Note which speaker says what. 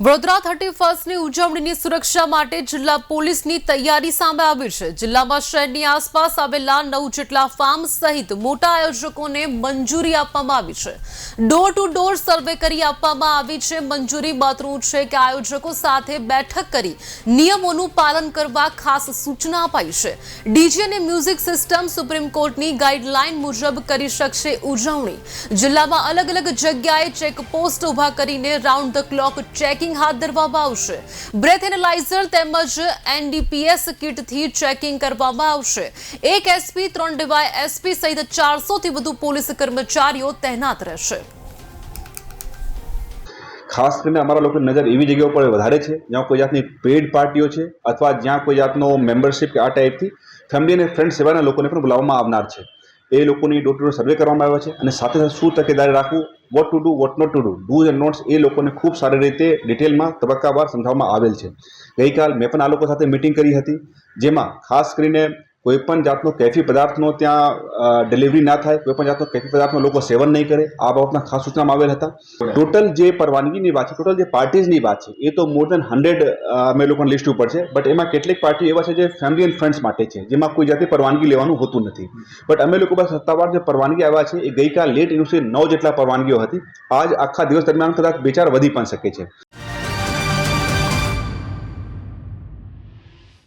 Speaker 1: વડોદરા 31ની ઉજવણીની સુરક્ષા માટે જિલ્લા પોલીસની તૈયારી સામે આવી છે। જિલ્લામાં શહેરની આસપાસ આવેલા 9 જેટલા ફાર્મ સહિત મોટા આયોજકોને મંજૂરી આપવામાં આવી છે। ડોર ટુ ડોર સર્વે કરી આપવામાં આવી છે। મંજૂરી બાદનું છે કે આયોજકો સાથે બેઠક કરી નિયમોનું પાલન કરવા ખાસ સૂચના અપાઈ છે। ડીજે અને મ્યુઝિક સિસ્ટમ સુપ્રીમ કોર્ટની ગાઈડલાઈન મુજબ કરી શકશે ઉજવણી। જિલ્લામાં અલગ અલગ જગ્યાએ ચેકપોસ્ટ ઊભા કરીને રાઉન્ડ ધ ક્લોક ચેકિંગ હાથ ધરવામાં આવશે। બ્રેથ એનાલાઇઝર તેમજ એનડીપીએસ કિટથી ચેકિંગ કરવામાં આવશે। એક એસપી 3 ડીવાય એસપી સહિત 400થી વધુ પોલીસ કર્મચારીઓ તૈનાત રહેશે।
Speaker 2: ખાસ કરીને અમારા લોકોની નજર એવી જગ્યાઓ પર વધારે છે જ્યાં કોઈ જાતની પેઇડ પાર્ટીઓ છે અથવા જ્યાં કોઈ જાતનો મેમ્બરશિપ કે આ ટાઈપથી ફેમિલી અને ફ્રેન્ડ સેવાના લોકોને પણ બોલાવવામાં આવનાર છે। એ લોકોની ડોર ટુ ડોર સર્વે કરવામાં આવ્યો છે અને સાથે સાથે શું તકેદારી રાખવું, what to do, what not to do, do's and don'ts એ લોકોને ખૂબ સારી રીતે ડિટેલમાં તબક્કાવાર સમજાવવામાં આવેલ છે। ગઈકાલ મેં પણ આ લોકો સાથે મિટિંગ કરી હતી જેમાં ખાસ કરીને કોઈપણ જાતનો કેફી પદાર્થનો ત્યાં ડિલિવરી ના થાય, કોઈપણ જાતનો કેફી પદાર્થનો લોકો સેવન નહીં કરે, આ બાબતના ખાસ સૂચનામાં આવેલ હતા। ટોટલ જે પરવાનગીની વાત છે, ટોટલ જે પાર્ટીઝની વાત છે એ તો મોર દેન 100 અમે લોકોની લિસ્ટ ઉપર છે। બટ એમાં કેટલીક પાર્ટી એવા છે જે ફેમિલી એન્ડ ફ્રેન્ડ્સ માટે છે જેમાં કોઈ જાતની પરવાનગી લેવાનું હોતું નથી। બટ અમે લોકો પાસે સત્તાવાર જે પરવાનગી આવ્યા છે એ ગઈકાલ લેટ ઇન્યુસી 9 જેટલા પરવાનગીઓ હતી। આજ આખા દિવસ દરમિયાન કદાચ 2-4 વધી પણ શકે છે।